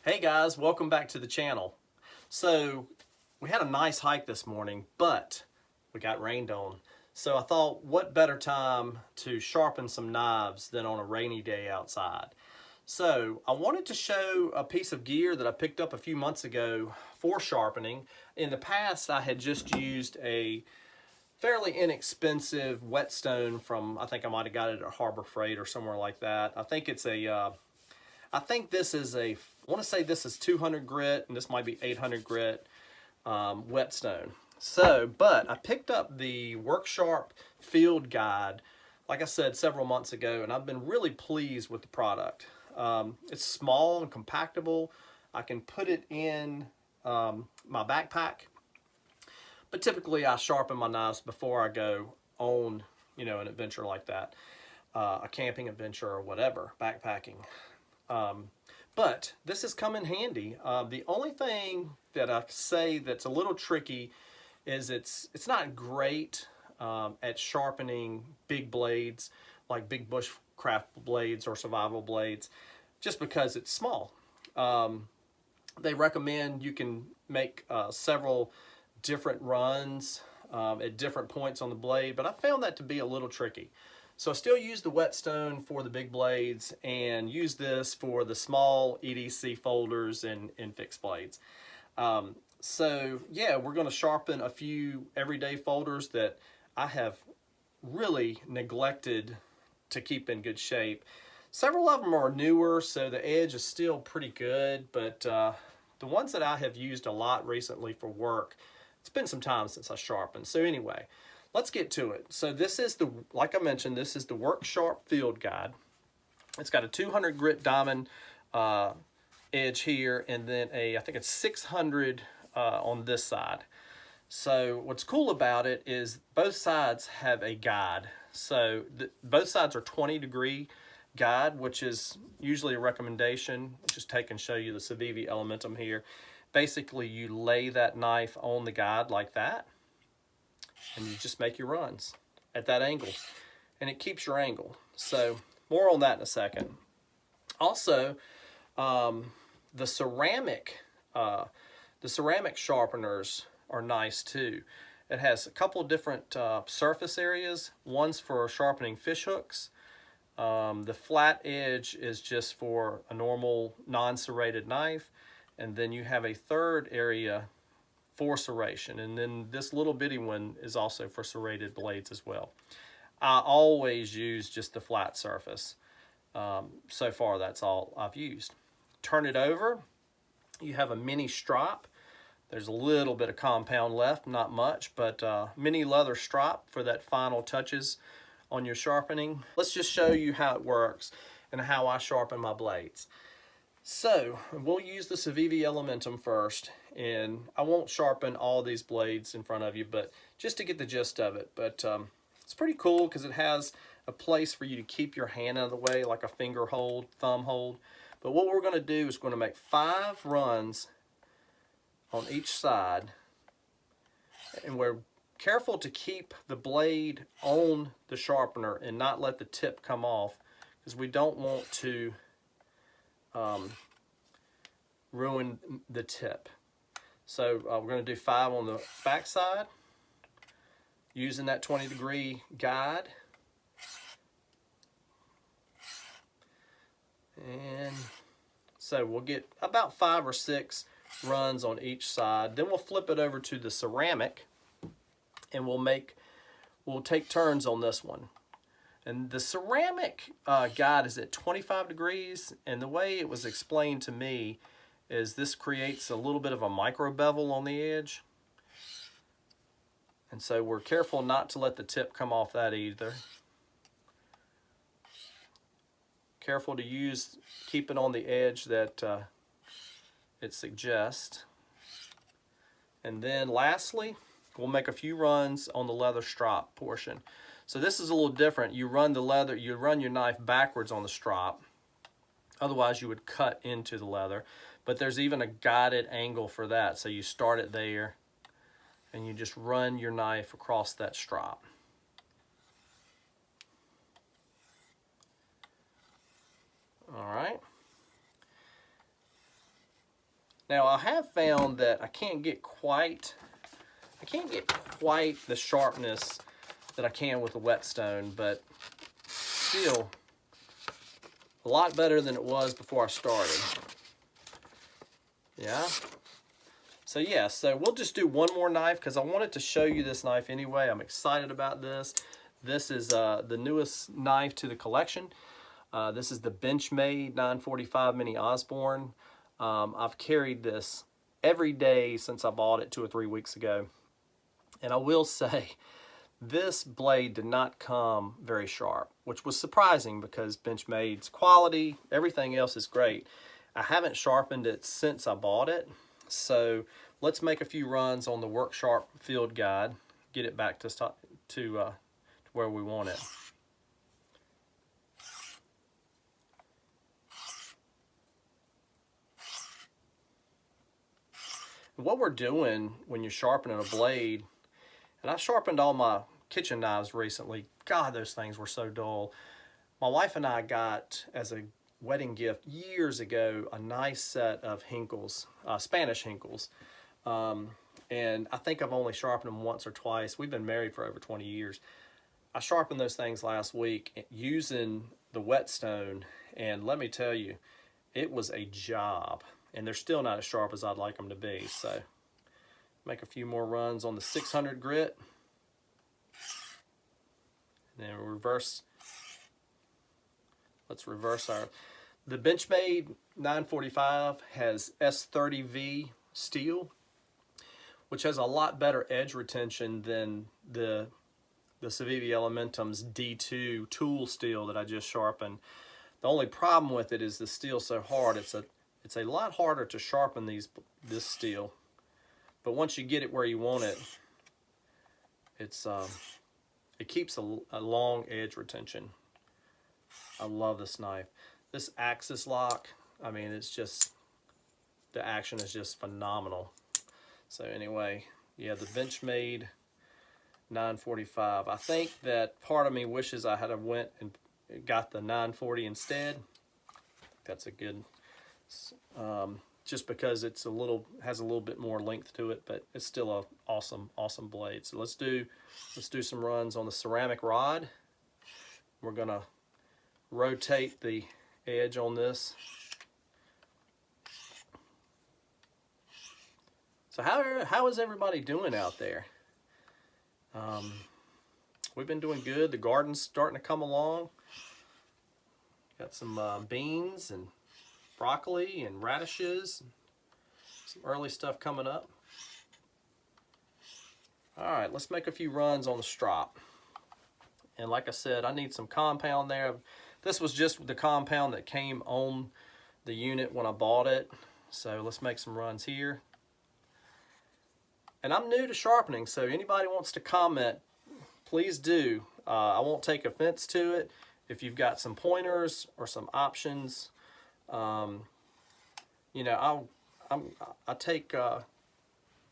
Hey guys, welcome back to the channel. So we had a nice hike this morning, but we got rained on. So I thought, what better time to sharpen some knives than on a rainy day outside? So I wanted to show a piece of gear that I picked up a few months ago for sharpening. In the past, I had just used a fairly inexpensive whetstone from, I think I might have got it at Harbor Freight or somewhere like that. I think it's a I think this is I want to say this is 200 grit, and this might be 800 grit whetstone. So, but I picked up the Worksharp Field Guide, like I said, several months ago, and I've been really pleased with the product. It's small and compactable. I can put it in my backpack, but typically I sharpen my knives before I go on, an adventure like that, a camping adventure or whatever, backpacking. But this has come in handy. The only thing that I say that's a little tricky is it's not great at sharpening big blades, like big bushcraft blades or survival blades, just because it's small. They recommend you can make several different runs at different points on the blade, but I found that to be a little tricky. So I still use the whetstone for the big blades and use this for the small EDC folders and fixed blades. So yeah, we're going to sharpen a few everyday folders that I have really neglected to keep in good shape. Several of them are newer, so the edge is still pretty good, but the ones that I have used a lot recently for work, it's been some time since I sharpened. So anyway, let's get to it. So this is like I mentioned, this is the Worksharp Field Guide. It's got a 200 grit diamond edge here, and then I think it's 600 on this side. So what's cool about it is both sides have a guide. So both sides are 20-degree guide, which is usually a recommendation. I'll just take and show you the Civivi Elementum here. Basically, you lay that knife on the guide like that, and you just make your runs at that angle, and it keeps your angle. So more on that in a second. Also, the ceramic sharpeners are nice too. It has a couple of different surface areas. One's for sharpening fish hooks. The flat edge is just for a normal non-serrated knife, and then you have a third area for serration, and then this little bitty one is also for serrated blades as well. I always use just the flat surface. So far that's all I've used. Turn it over, you have a mini strop. There's a little bit of compound left, not much, but mini leather strop for that final touches on your sharpening. Let's just show you how it works and how I sharpen my blades. So we'll use the Civivi Elementum first, and I won't sharpen all these blades in front of you, but just to get the gist of it. But it's pretty cool because it has a place for you to keep your hand out of the way, like a finger hold, thumb hold. But what we're going to do is going to make 5 runs on each side, and we're careful to keep the blade on the sharpener and not let the tip come off, because we don't want to ruin the tip. So we're going to do 5 on the back side using that 20-degree guide. And so we'll get about 5 or 6 runs on each side. Then we'll flip it over to the ceramic, and we'll take turns on this one. And the ceramic guide is at 25 degrees, and the way it was explained to me is this creates a little bit of a micro bevel on the edge. And so we're careful not to let the tip come off that either. Careful to keep it on the edge that it suggests. And then lastly, we'll make a few runs on the leather strop portion. So this is a little different. You run your knife backwards on the strop. Otherwise you would cut into the leather. But there's even a guided angle for that. So you start it there, and you just run your knife across that strop. All right. Now I have found that I can't get quite the sharpness that I can with the whetstone, but still a lot better than it was before I started. Yeah. So yeah, so we'll just do one more knife because I wanted to show you this knife anyway. I'm excited about this. This is the newest knife to the collection. This is the Benchmade 945 Mini Osborne. I've carried this every day since I bought it 2 or 3 weeks ago. And I will say, this blade did not come very sharp, which was surprising because Benchmade's quality, everything else is great. I haven't sharpened it since I bought it. So let's make a few runs on the Worksharp Field Guide, get it back to where we want it. What we're doing when you're sharpening a blade, and I sharpened all my kitchen knives recently. God, those things were so dull. My wife and I got, as a wedding gift years ago, a nice set of Hinkles, Spanish Hinkles. And I think I've only sharpened them once or twice. We've been married for over 20 years. I sharpened those things last week using the whetstone, and let me tell you, it was a job. And they're still not as sharp as I'd like them to be. So make a few more runs on the 600 grit. And then reverse. Let's reverse the Benchmade 945 has S30V steel, which has a lot better edge retention than the Civivi Elementum's D2 tool steel that I just sharpened. The only problem with it is the steel's so hard. It's a lot harder to sharpen this steel, but once you get it where you want it, it keeps a long edge retention. I love this knife. This axis lock, I mean, it's just, the action is just phenomenal. So anyway, yeah, the Benchmade 945. I think that part of me wishes I had went and got the 940 instead. That's a good. Just because it's has a little bit more length to it, but it's still a awesome blade. So let's do some runs on the ceramic rod. We're gonna rotate the edge on this. So how is everybody doing out there? We've been doing good. The garden's starting to come along. Got some beans and broccoli and radishes, some early stuff coming up. All right, let's make a few runs on the strop. And like I said, I need some compound there. This was just the compound that came on the unit when I bought it. So let's make some runs here. And I'm new to sharpening, so anybody wants to comment, please do. I won't take offense to it. If you've got some pointers or some options, you know, I take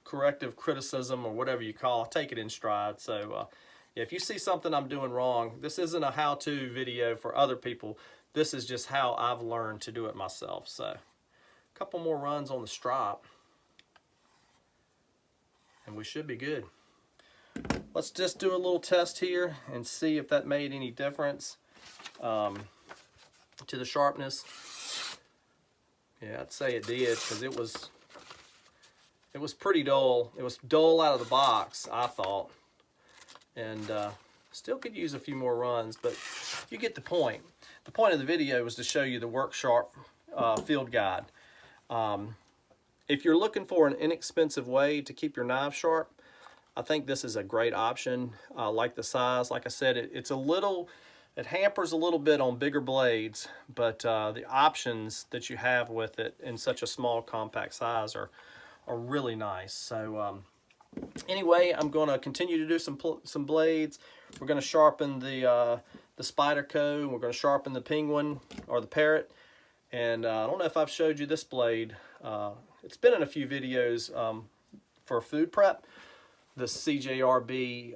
corrective criticism or whatever you call it. I take it in stride. So if you see something I'm doing wrong, this isn't a how-to video for other people. This is just how I've learned to do it myself. So a couple more runs on the strop, and we should be good. Let's just do a little test here and see if that made any difference to the sharpness. Yeah, I'd say it did, because it was pretty dull. It was dull out of the box, I thought, and still could use a few more runs, but you get the point. The point of the video was to show you the Worksharp Field Guide. If you're looking for an inexpensive way to keep your knives sharp, I think this is a great option. I like the size. Like I said, it hampers a little bit on bigger blades, but the options that you have with it in such a small, compact size are really nice. So anyway, I'm going to continue to do some blades. We're going to sharpen the Spyderco. We're going to sharpen the Penguin or the Parrot. And I don't know if I've showed you this blade. It's been in a few videos for food prep. The CJRB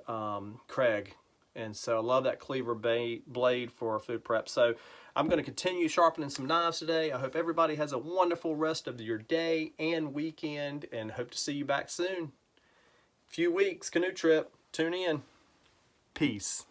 Craig. And so I love that cleaver blade for food prep. So I'm going to continue sharpening some knives today. I hope everybody has a wonderful rest of your day and weekend, and hope to see you back soon. Few weeks, canoe trip. Tune in. Peace.